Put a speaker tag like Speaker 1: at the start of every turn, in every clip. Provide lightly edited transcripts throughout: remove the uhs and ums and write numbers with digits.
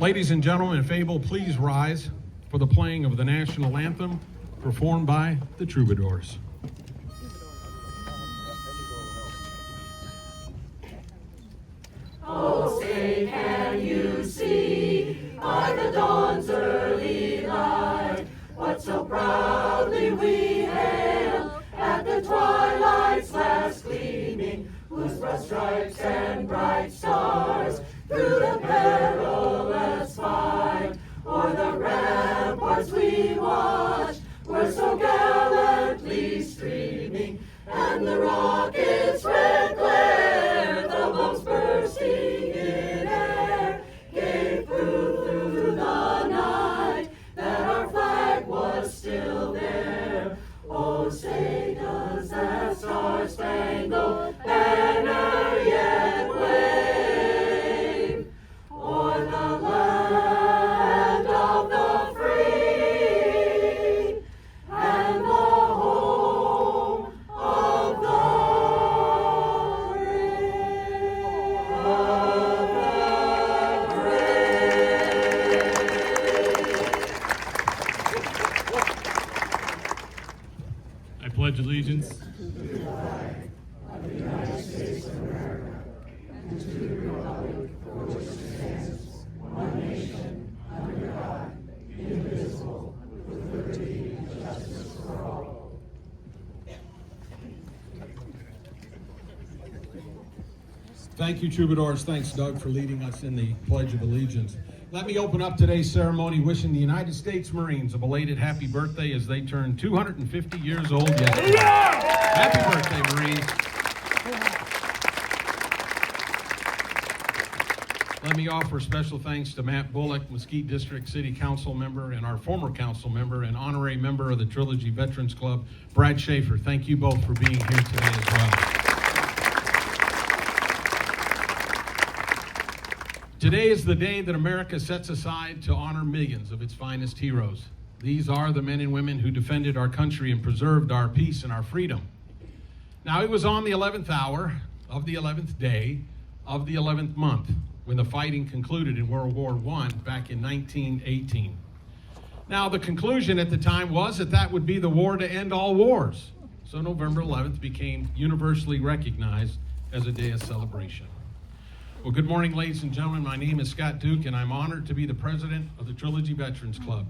Speaker 1: Ladies and gentlemen, if able, please rise for the playing of the national anthem performed by the Troubadours.
Speaker 2: Oh, say can you see by the dawn's early light what so proudly we hail at the twilight's last gleaming, whose broad stripes and bright stars through the perilous fight o'er the ramparts we watch were so gallantly streaming, and the rocket's red glare, the bombs bursting in air, gave proof through the night that our flag was still there. Oh, say does that star-spangled banner yet wave o'er the land of the free and the home of the
Speaker 3: I pledge allegiance
Speaker 2: to the flag of the United States of America and to the republic for which it stands, one nation, under God, indivisible, with liberty and justice for all.
Speaker 1: Thank you, Troubadours. Thanks, Doug, for leading us in the Pledge of Allegiance. Let me open up today's ceremony wishing the United States Marines a belated happy birthday as they turn 250 years old yesterday. Happy birthday, Marines. Let me offer special thanks to Matt Bullock, Mesquite District City Council member, and our former council member and honorary member of the Trilogy Veterans Club, Brad Schaefer. Thank you both for being here today as well. Today is the day that America sets aside to honor millions of its finest heroes. These are the men and women who defended our country and preserved our peace and our freedom. Now, it was on the 11th hour of the 11th day of the 11th month when the fighting concluded in World War I back in 1918. Now, the conclusion at the time was that that would be the war to end all wars. So November 11th became universally recognized as a day of celebration. Well, good morning, ladies and gentlemen. My name is Scott Duke, and I'm honored to be the president of the Trilogy Veterans Club.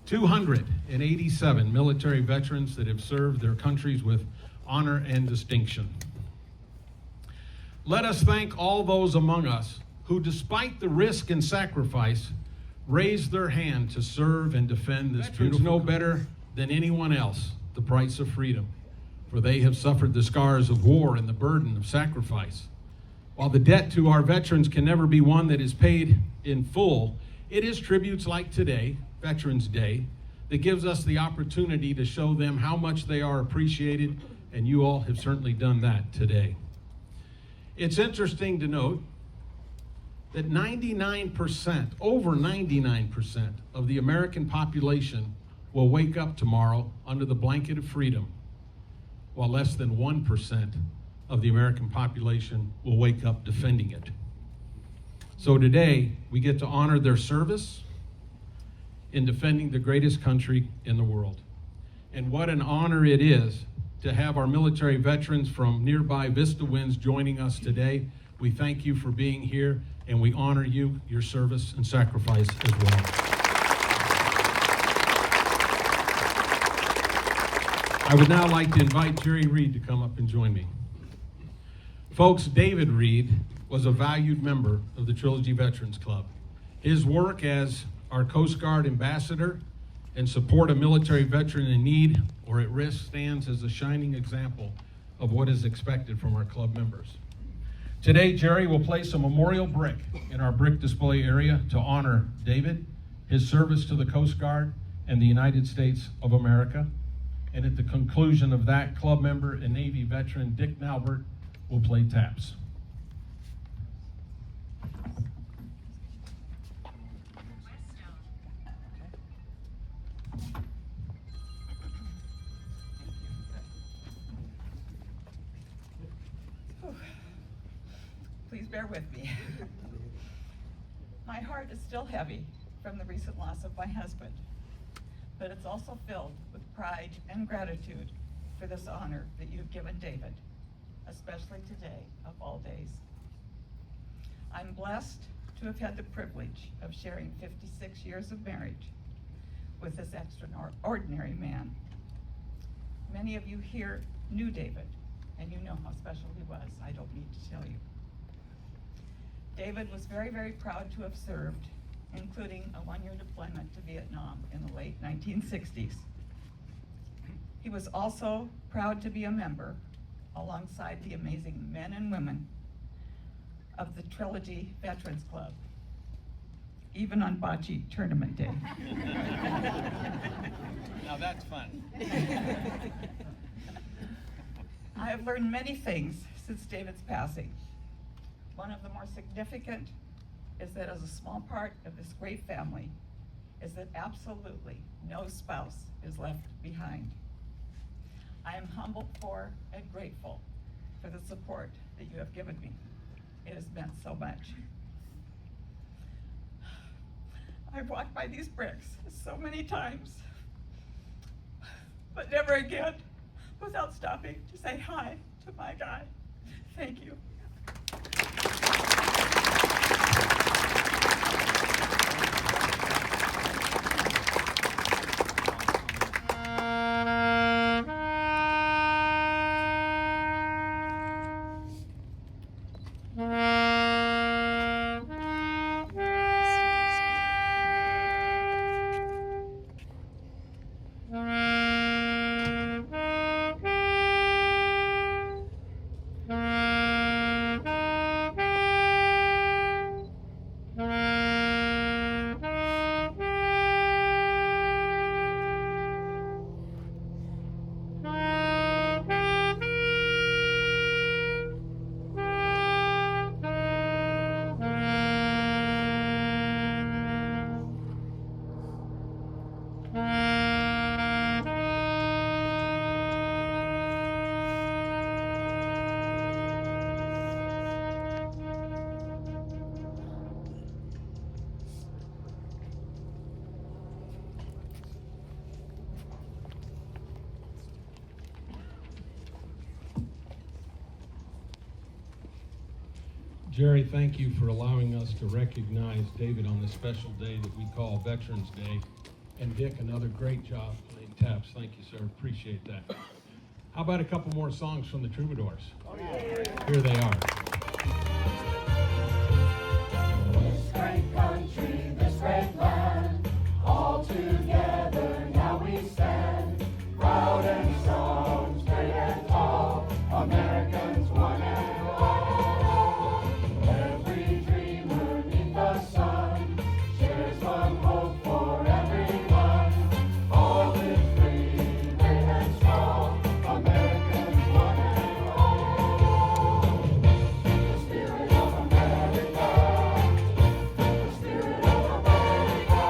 Speaker 1: 287 military veterans that have served their countries with honor and distinction. Let us thank all those among us who, despite the risk and sacrifice, raised their hand to serve and defend this beautiful. Know better than anyone else the price of freedom, for they have suffered the scars of war and the burden of sacrifice. While the debt to our veterans can never be one that is paid in full, it is tributes like today, Veterans Day, that gives us the opportunity to show them how much they are appreciated, and you all have certainly done that today. It's interesting to note that 99%, over 99% of the American population will wake up tomorrow under the blanket of freedom, while less than 1% of the American population will wake up defending it. So today, we get to honor their service in defending the greatest country in the world. And what an honor it is to have our military veterans from nearby Vista Winds joining us today. We thank you for being here, and we honor you, your service and sacrifice as well. I would now like to invite Jerry Reid to come up and join me. Folks, David Reid was a valued member of the Trilogy Veterans Club. His work as our Coast Guard ambassador and support a military veteran in need or at risk stands as a shining example of what is expected from our club members. Today, Jerry will place a memorial brick in our brick display area to honor David, his service to the Coast Guard and the United States of America. And at the conclusion of that, club member and Navy veteran Dick Nalbert will play taps.
Speaker 4: Please bear with me. My heart is still heavy from the recent loss of my husband, but it's also filled with pride and gratitude for this honor that you've given David, especially today of all days. I'm blessed to have had the privilege of sharing 56 years of marriage with this extraordinary man. Many of you here knew David, and you know how special he was. I don't need to tell you. David was very, very proud to have served, including a one-year deployment to Vietnam in the late 1960s. He was also proud to be a member, alongside the amazing men and women of the Trilogy Veterans Club, even on bocce tournament day.
Speaker 5: Now that's fun.
Speaker 4: I have learned many things since David's passing. One of the more significant is that as a small part of this great family, is that absolutely no spouse is left behind. I am humbled for and grateful for the support that you have given me. It has meant so much. I've walked by these bricks so many times, but never again without stopping to say hi to my guy. Thank you.
Speaker 1: Jerry, thank you for allowing us to recognize David on this special day that we call Veterans Day. And Dick, another great job playing taps. Thank you, sir. Appreciate that. How about a couple more songs from the Troubadours? Oh, yeah. Here they are.
Speaker 2: This great country, this great land, all together now we stand, proud and strong, straight and tall, Americans one and all. Every dreamer neath the sun shares one hope for everyone. All is free, great and strong, Americans one and all. The spirit of America, the spirit of America.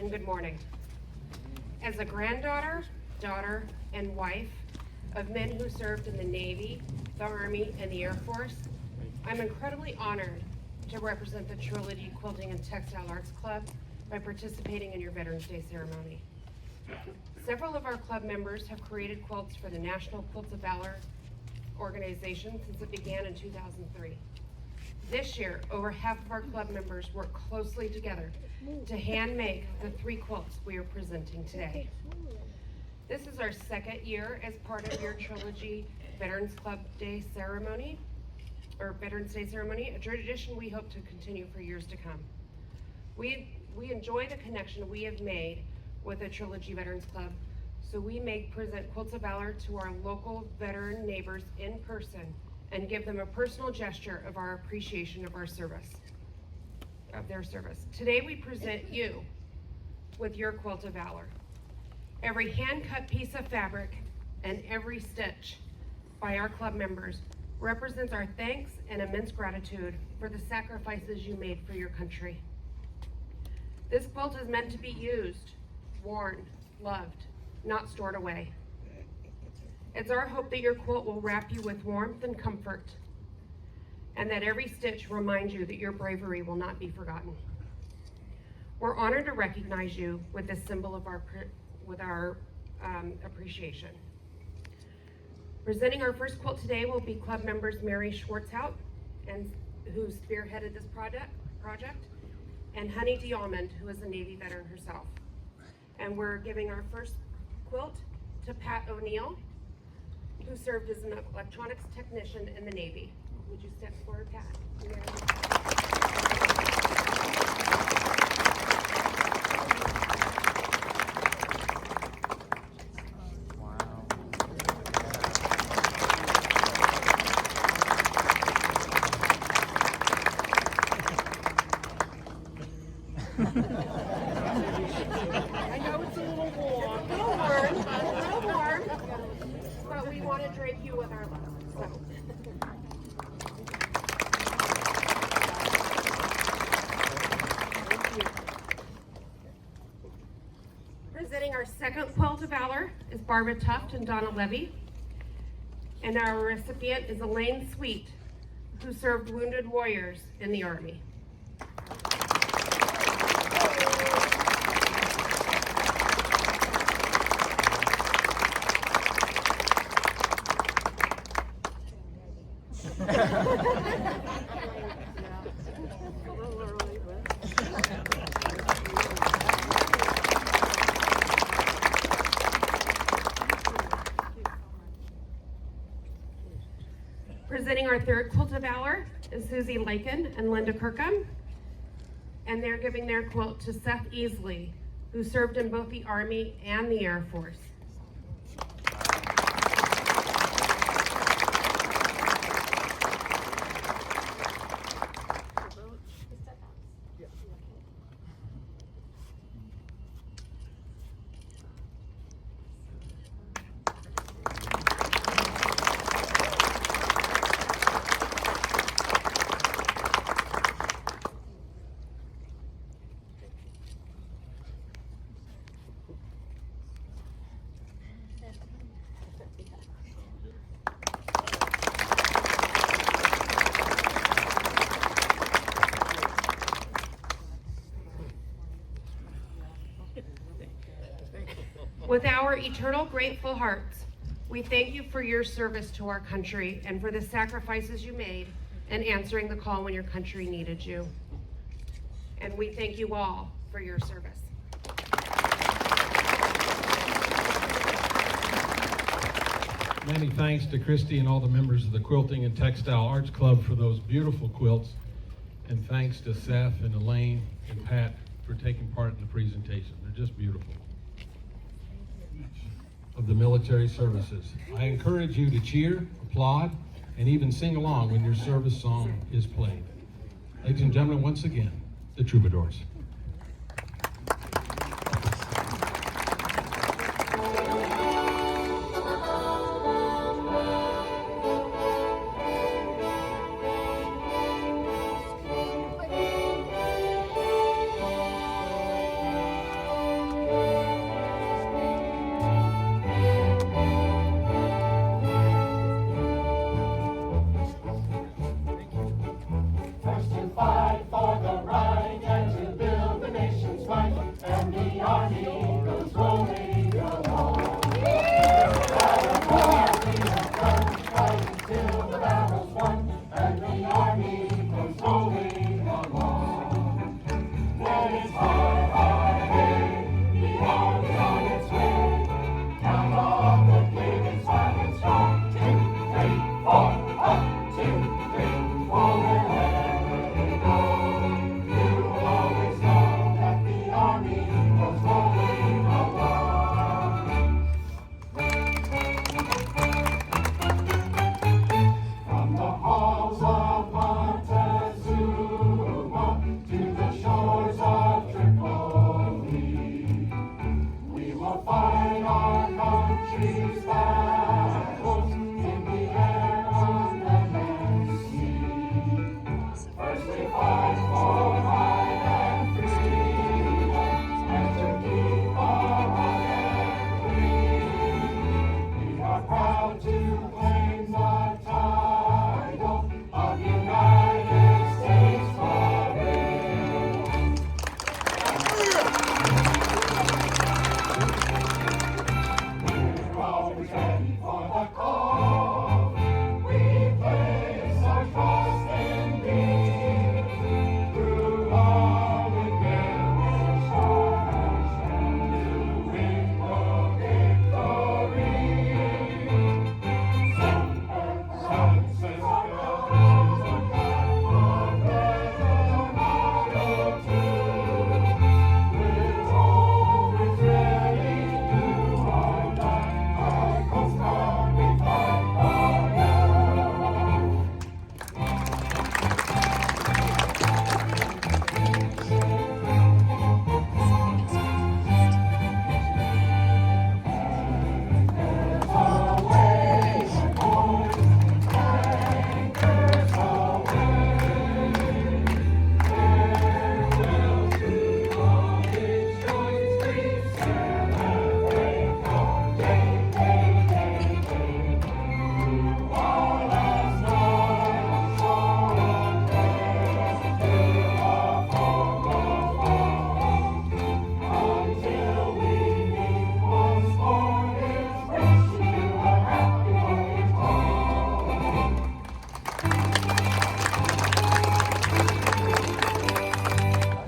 Speaker 5: and good morning. As a granddaughter, daughter, and wife of men who served in the Navy, the Army, and the Air Force, I'm incredibly honored to represent the Trilogy Quilting and Textile Arts Club by participating in your Veterans Day ceremony. Several of our club members have created quilts for the National Quilts of Valor organization since it began in 2003. This year, over half of our club members worked closely together to hand make the 3 quilts we are presenting today. This is our second year as part of your Trilogy Veterans Club Day ceremony, or Veterans Day ceremony, a tradition we hope to continue for years to come. We enjoy the connection we have made with the Trilogy Veterans Club, so we may present Quilts of Valor to our local veteran neighbors in person and give them a personal gesture of our appreciation of their service. Today we present you with your Quilt of Valor. Every hand-cut piece of fabric and every stitch by our club members represents our thanks and immense gratitude for the sacrifices you made for your country. This quilt is meant to be used, worn, loved, not stored away. It's our hope that your quilt will wrap you with warmth and comfort, and that every stitch reminds you that your bravery will not be forgotten. We're honored to recognize you with this symbol of our appreciation. Presenting our first quilt today will be club members Mary Schwartzhout, who spearheaded this project, and Honey DeAlmond, who is a Navy veteran herself. And we're giving our first quilt to Pat O'Neill, who served as an electronics technician in the Navy. Would you step forward, Pat? I know it's a little warm, but we want to drape you with our love. So. Presenting our second Quilt of Valor is Barbara Tuft and Donna Levy, and our recipient is Elaine Sweet, who served wounded warriors in the Army. Presenting our third Quilt of Valor is Susie Lakin and Linda Kirkham, and they're giving their quilt to Seth Easley, who served in both the Army and the Air Force. With our eternal grateful hearts, we thank you for your service to our country and for the sacrifices you made in answering the call when your country needed you. And we thank you all for your service.
Speaker 1: Many thanks to Christy and all the members of the Quilting and Textile Arts Club for those beautiful quilts. And thanks to Seth and Elaine and Pat for taking part in the presentation. They're just beautiful. Of the military services. I encourage you to cheer, applaud, and even sing along when your service song is played. Ladies and gentlemen, once again, the Troubadours.
Speaker 2: fight our country's battles in the air, on land and sea. First we fight for right and freedom, and to keep our honor free. We are proud to claim the title of United States Marine. We're always ready for the call. We place our trust in Thee. Through all we bear, we'll shine and stand to win the victory. Sun says our God is the God of heaven, motto too. We're always ready to our land, our Coast Guard, we fight for you. Until we meet once more, it's wish you a happy home.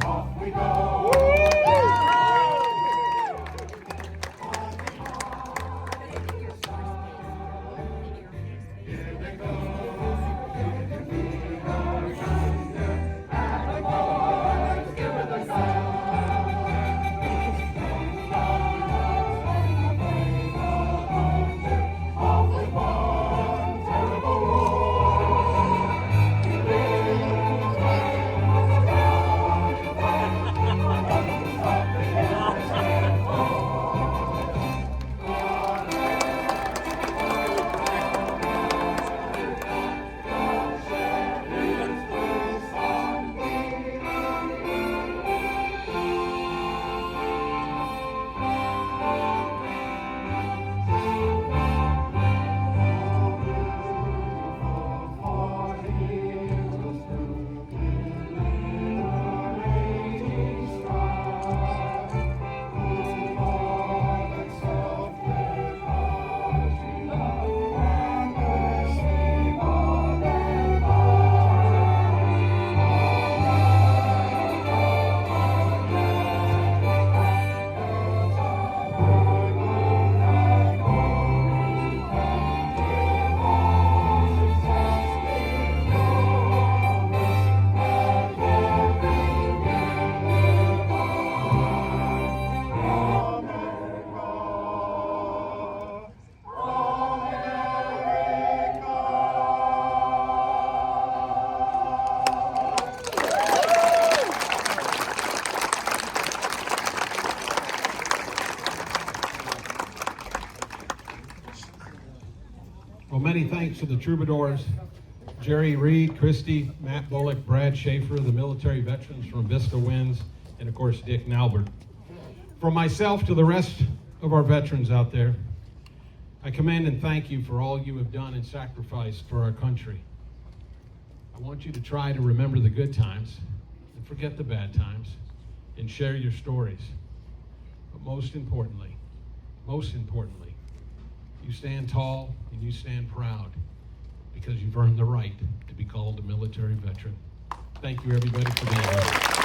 Speaker 2: Off we go. Here they go. We are yonder, and the boys give it the sound. Off with one terrible roar. We live stop the innocent
Speaker 1: Well, many thanks to the Troubadours, Jerry Reid, Christy, Matt Bullock, Brad Schaefer, the military veterans from Vista Winds, and of course Dick Nalbert. From myself to the rest of our veterans out there, I commend and thank you for all you have done and sacrificed for our country. I want you to try to remember the good times and forget the bad times and share your stories. But most importantly, you stand tall and you stand proud because you've earned the right to be called a military veteran. Thank you, everybody, for being here.